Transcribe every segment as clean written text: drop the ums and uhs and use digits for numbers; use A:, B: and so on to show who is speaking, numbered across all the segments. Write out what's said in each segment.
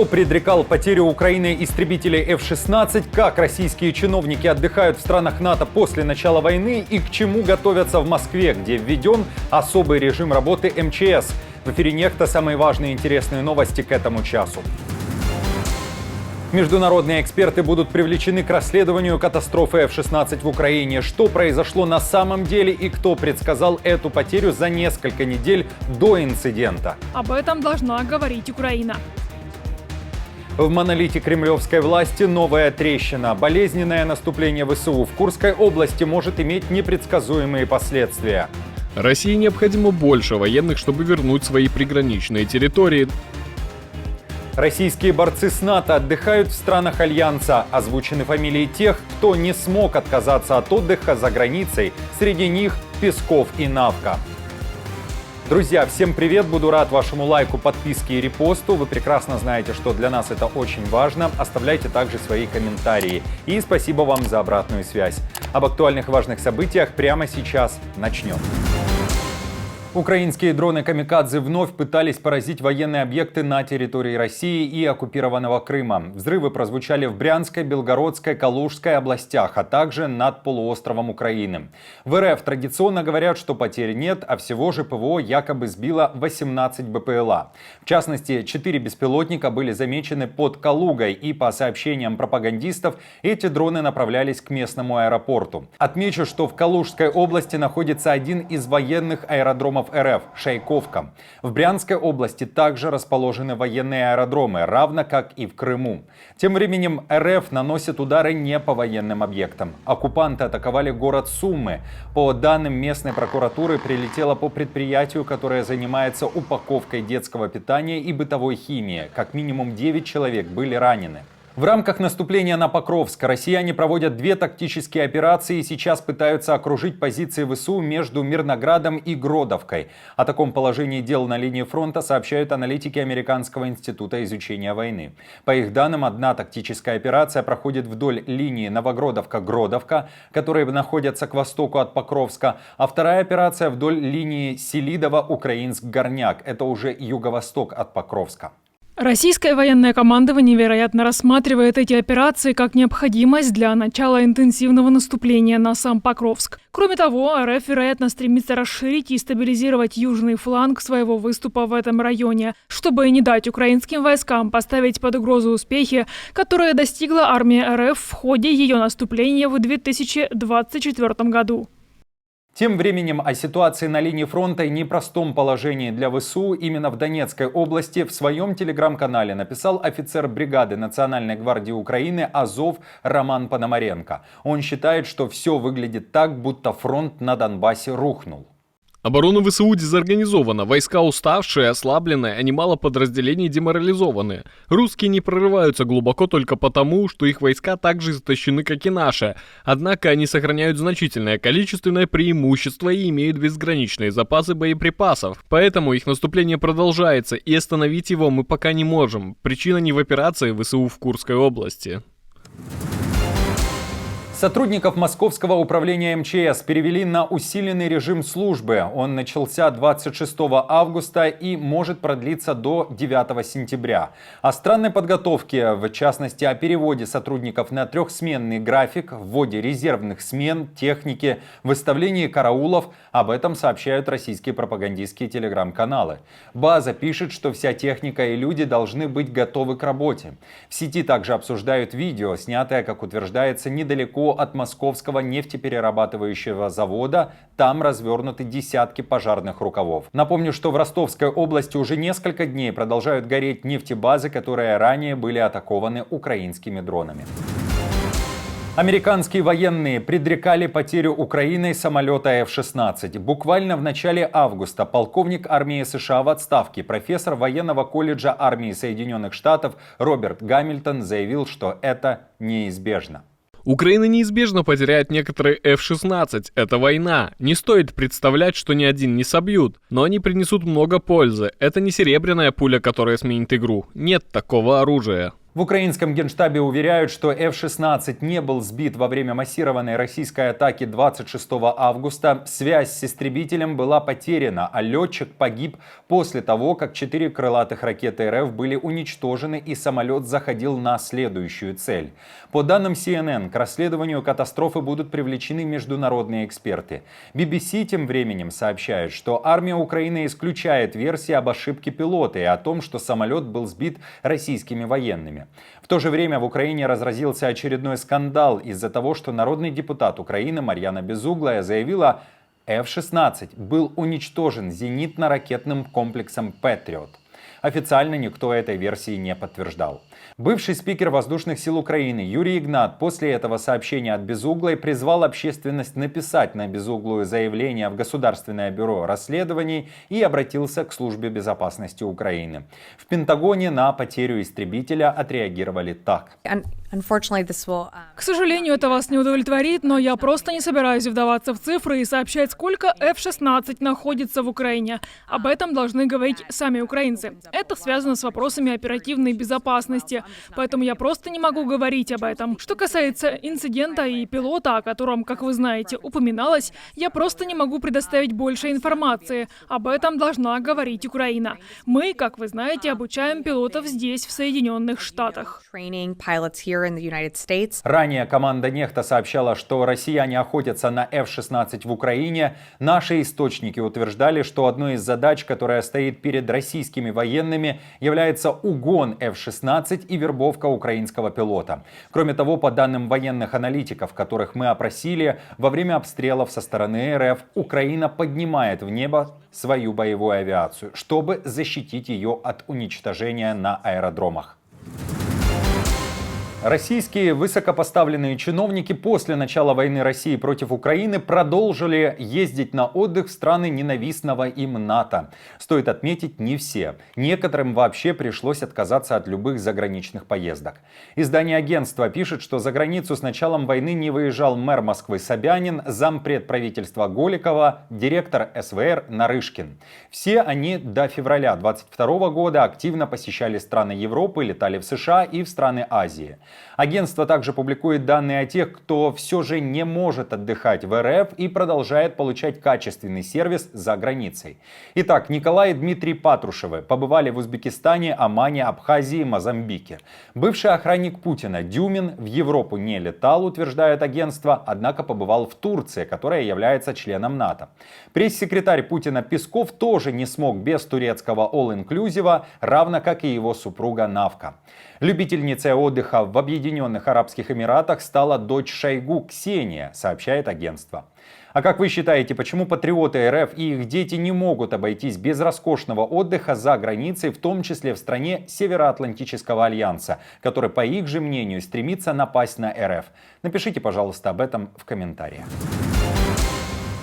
A: Кто предрекал потерю Украины истребителей F-16, как российские чиновники отдыхают в странах НАТО после начала войны и к чему готовятся в Москве, где введен особый режим работы МЧС. В эфире «Нехта» самые важные и интересные новости к этому часу. Международные эксперты будут привлечены к расследованию катастрофы F-16 в Украине. Что произошло на самом деле и кто предсказал эту потерю за несколько недель до инцидента?
B: Об этом должна говорить Украина.
A: В монолите кремлевской власти новая трещина. Болезненное наступление ВСУ в Курской области может иметь непредсказуемые последствия.
C: России необходимо больше военных, чтобы вернуть свои приграничные территории.
A: Российские борцы с НАТО отдыхают в странах Альянса. Озвучены фамилии тех, кто не смог отказаться от отдыха за границей. Среди них Песков и Навка. Друзья, всем привет! Буду рад вашему лайку, подписке и репосту. Вы прекрасно знаете, что для нас это очень важно. Оставляйте также свои комментарии. И спасибо вам за обратную связь. Об актуальных важных событиях прямо сейчас начнем. Украинские дроны-камикадзе вновь пытались поразить военные объекты на территории России и оккупированного Крыма. Взрывы прозвучали в Брянской, Белгородской, Калужской областях, а также над полуостровом Украины. В РФ традиционно говорят, что потерь нет, а всего же ПВО якобы сбило 18 БПЛА. В частности, 4 беспилотника были замечены под Калугой, и по сообщениям пропагандистов, эти дроны направлялись к местному аэропорту. Отмечу, что в Калужской области находится один из военных аэродромов РФ – Шайковка. В Брянской области также расположены военные аэродромы, равно как и в Крыму. Тем временем РФ наносит удары не по военным объектам. Оккупанты атаковали город Сумы. По данным местной прокуратуры, прилетело по предприятию, которое занимается упаковкой детского питания и бытовой химии. Как минимум 9 человек были ранены. В рамках наступления на Покровск россияне проводят 2 тактические операции и сейчас пытаются окружить позиции ВСУ между Мирноградом и Гродовкой. О таком положении дел на линии фронта сообщают аналитики Американского института изучения войны. По их данным, одна тактическая операция проходит вдоль линии Новогродовка-Гродовка, которые находятся к востоку от Покровска, а вторая операция вдоль линии Селидово-Украинск-Горняк. Это уже юго-восток от Покровска.
B: Российское военное командование, вероятно, рассматривает эти операции как необходимость для начала интенсивного наступления на сам Покровск. Кроме того, РФ, вероятно, стремится расширить и стабилизировать южный фланг своего выступа в этом районе, чтобы не дать украинским войскам поставить под угрозу успехи, которые достигла армия РФ в ходе ее наступления в 2024 году.
A: Тем временем о ситуации на линии фронта и непростом положении для ВСУ именно в Донецкой области в своем телеграм-канале написал офицер бригады Национальной гвардии Украины «Азов» Роман Пономаренко. Он считает, что все выглядит так, будто фронт на Донбассе рухнул.
C: Оборона ВСУ дезорганизована, войска уставшие, ослабленные, а немало подразделений деморализованы. Русские не прорываются глубоко только потому, что их войска так же истощены, как и наши. Однако они сохраняют значительное количественное преимущество и имеют безграничные запасы боеприпасов. Поэтому их наступление продолжается, и остановить его мы пока не можем. Причина не в операции ВСУ в Курской области.
A: Сотрудников Московского управления МЧС перевели на усиленный режим службы. Он начался 26 августа и может продлиться до 9 сентября. О странной подготовке, в частности о переводе сотрудников на 3-сменный график, вводе резервных смен, техники, выставлении караулов, об этом сообщают российские пропагандистские телеграм-каналы. База пишет, что вся техника и люди должны быть готовы к работе. В сети также обсуждают видео, снятое, как утверждается, недалеко от московского нефтеперерабатывающего завода. Там развернуты десятки пожарных рукавов. Напомню, что в Ростовской области уже несколько дней продолжают гореть нефтебазы, которые ранее были атакованы украинскими дронами. Американские военные предрекали потерю Украиной самолета F-16. Буквально в начале августа полковник армии США в отставке, профессор военного колледжа армии Соединенных Штатов Роберт Гамильтон заявил, что это неизбежно.
C: Украина неизбежно потеряет некоторые F-16. Это война. Не стоит представлять, что ни один не собьют. Но они принесут много пользы. Это не серебряная пуля, которая сменит игру. Нет такого оружия.
A: В украинском генштабе уверяют, что F-16 не был сбит во время массированной российской атаки 26 августа. Связь с истребителем была потеряна, а летчик погиб после того, как 4 крылатых ракеты РФ были уничтожены и самолет заходил на следующую цель. По данным CNN, к расследованию катастрофы будут привлечены международные эксперты. BBC тем временем сообщает, что армия Украины исключает версии об ошибке пилота и о том, что самолет был сбит российскими военными. В то же время в Украине разразился очередной скандал из-за того, что народный депутат Украины Марьяна Безуглая заявила, F-16 был уничтожен зенитно-ракетным комплексом «Патриот». Официально никто этой версии не подтверждал. Бывший спикер Воздушных сил Украины Юрий Игнат после этого сообщения от Безуглой призвал общественность написать на Безуглую заявление в Государственное бюро расследований и обратился к Службе безопасности Украины. В Пентагоне на потерю истребителя отреагировали так.
B: К сожалению, это вас не удовлетворит, но я просто не собираюсь вдаваться в цифры и сообщать, сколько F-16 находится в Украине. Об этом должны говорить сами украинцы. Это связано с вопросами оперативной безопасности, поэтому я просто не могу говорить об этом. Что касается инцидента и пилота, о котором, как вы знаете, упоминалось, я просто не могу предоставить больше информации. Об этом должна говорить Украина. Мы, как вы знаете, обучаем пилотов здесь, в Соединенных Штатах.
A: Ранее команда Нехта сообщала, что россияне охотятся на F-16 в Украине. Наши источники утверждали, что одной из задач, которая стоит перед российскими военными, является угон F-16 и вербовка украинского пилота. Кроме того, по данным военных аналитиков, которых мы опросили, во время обстрелов со стороны РФ Украина поднимает в небо свою боевую авиацию, чтобы защитить ее от уничтожения на аэродромах. Российские высокопоставленные чиновники после начала войны России против Украины продолжили ездить на отдых в страны ненавистного им НАТО. Стоит отметить, не все. Некоторым вообще пришлось отказаться от любых заграничных поездок. Издание агентства пишет, что за границу с началом войны не выезжал мэр Москвы Собянин, зампред правительства Голикова, директор СВР Нарышкин. Все они до февраля 2022 года активно посещали страны Европы, летали в США и в страны Азии. Агентство также публикует данные о тех, кто все же не может отдыхать в РФ и продолжает получать качественный сервис за границей. Итак, Николай и Дмитрий Патрушевы побывали в Узбекистане, Омане, Абхазии, Мозамбике. Бывший охранник Путина Дюмин в Европу не летал, утверждает агентство, однако побывал в Турции, которая является членом НАТО. Пресс-секретарь Путина Песков тоже не смог без турецкого all-inclusive, равно как и его супруга Навка. Любительницей отдыха в Объединенных Арабских Эмиратах стала дочь Шойгу Ксения, сообщает агентство. А как вы считаете, почему патриоты РФ и их дети не могут обойтись без роскошного отдыха за границей, в том числе в стране Североатлантического альянса, который, по их же мнению, стремится напасть на РФ? Напишите, пожалуйста, об этом в комментариях.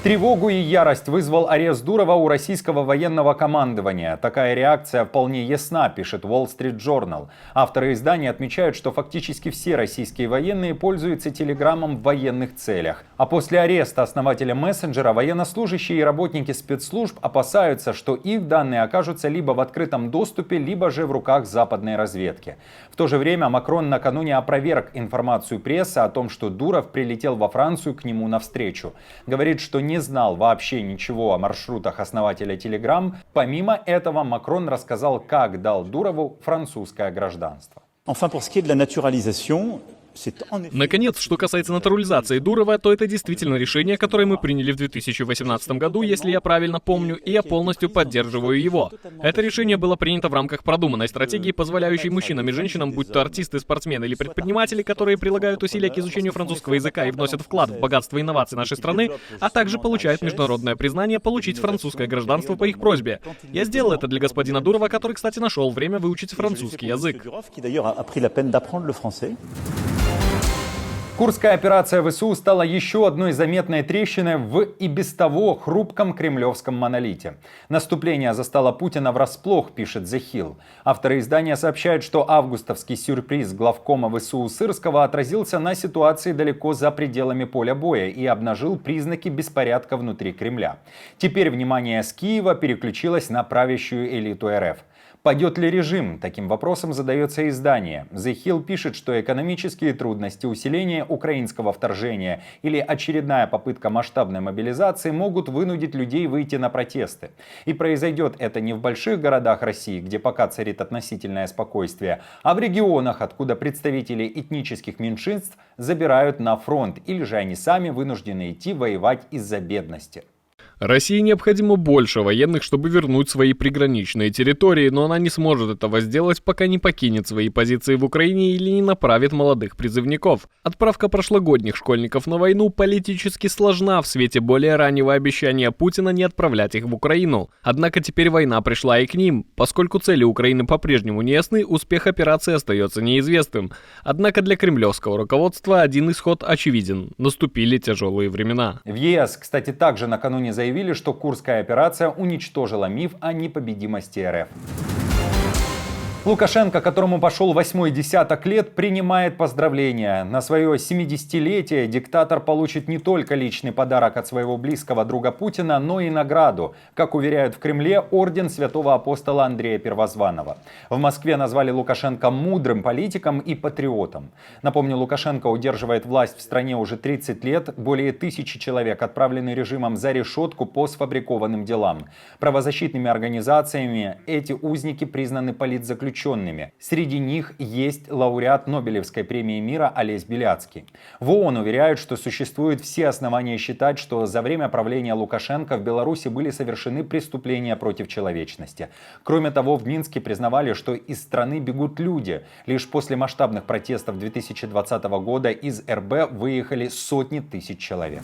A: Тревогу и ярость вызвал арест Дурова у российского военного командования. Такая реакция вполне ясна, пишет Wall Street Journal. Авторы издания отмечают, что фактически все российские военные пользуются телеграммом в военных целях. А после ареста основателя мессенджера военнослужащие и работники спецслужб опасаются, что их данные окажутся либо в открытом доступе, либо же в руках западной разведки. В то же время Макрон накануне опроверг информацию прессы о том, что Дуров прилетел во Францию к нему навстречу. Говорит, что не знал вообще ничего о маршрутах основателя Telegram. Помимо этого, Макрон рассказал, как дал Дурову французское гражданство.
C: Наконец, что касается натурализации Дурова, то это действительно решение, которое мы приняли в 2018 году, если я правильно помню, и я полностью поддерживаю его. Это решение было принято в рамках продуманной стратегии, позволяющей мужчинам и женщинам, будь то артисты, спортсмены или предприниматели, которые прилагают усилия к изучению французского языка и вносят вклад в богатство инноваций нашей страны, а также получают международное признание, получить французское гражданство по их просьбе. Я сделал это для господина Дурова, который, кстати, нашел время выучить французский язык.
A: Курская операция ВСУ стала еще одной заметной трещиной в и без того хрупком кремлевском монолите. Наступление застало Путина врасплох, пишет The Hill. Авторы издания сообщают, что августовский сюрприз главкома ВСУ Сырского отразился на ситуации далеко за пределами поля боя и обнажил признаки беспорядка внутри Кремля. Теперь внимание с Киева переключилось на правящую элиту РФ. Падет ли режим? Таким вопросом задается издание. The Hill пишет, что экономические трудности, усиление украинского вторжения или очередная попытка масштабной мобилизации могут вынудить людей выйти на протесты. И произойдет это не в больших городах России, где пока царит относительное спокойствие, а в регионах, откуда представители этнических меньшинств забирают на фронт, или же они сами вынуждены идти воевать из-за бедности.
C: России необходимо больше военных, чтобы вернуть свои приграничные территории, но она не сможет этого сделать, пока не покинет свои позиции в Украине или не направит молодых призывников. Отправка прошлогодних школьников на войну политически сложна в свете более раннего обещания Путина не отправлять их в Украину. Однако теперь война пришла и к ним. Поскольку цели Украины по-прежнему не ясны, успех операции остается неизвестным. Однако для кремлевского руководства один исход очевиден. Наступили тяжелые времена.
A: В ЕС, кстати, также накануне заявили, что Курская операция уничтожила миф о непобедимости РФ. Лукашенко, которому пошел 8-й десяток лет, принимает поздравления. На свое 70-летие диктатор получит не только личный подарок от своего близкого друга Путина, но и награду. Как уверяют в Кремле, орден святого апостола Андрея Первозванного. В Москве назвали Лукашенко мудрым политиком и патриотом. Напомню, Лукашенко удерживает власть в стране уже 30 лет. Более 1000 человек отправлены режимом за решетку по сфабрикованным делам. Правозащитными организациями эти узники признаны политзаключенными. Среди них есть лауреат Нобелевской премии мира Олесь Беляцкий. В ООН уверяют, что существуют все основания считать, что за время правления Лукашенко в Беларуси были совершены преступления против человечности. Кроме того, в Минске признавали, что из страны бегут люди. Лишь после масштабных протестов 2020 года из РБ выехали сотни тысяч человек.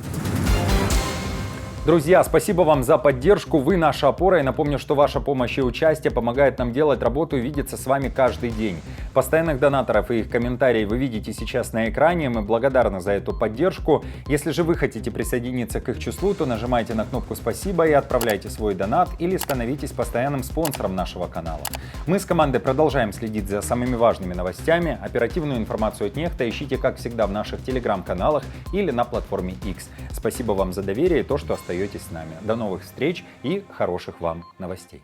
A: Друзья, спасибо вам за поддержку, вы наша опора, и напомню, что ваша помощь и участие помогает нам делать работу и видеться с вами каждый день. Постоянных донаторов и их комментарии вы видите сейчас на экране, мы благодарны за эту поддержку. Если же вы хотите присоединиться к их числу, то нажимайте на кнопку «Спасибо» и отправляйте свой донат или становитесь постоянным спонсором нашего канала. Мы с командой продолжаем следить за самыми важными новостями, оперативную информацию от Нехта ищите, как всегда, в наших телеграм-каналах или на платформе X. Спасибо вам за доверие и то, что остаетесь с нами. До новых встреч и хороших вам новостей.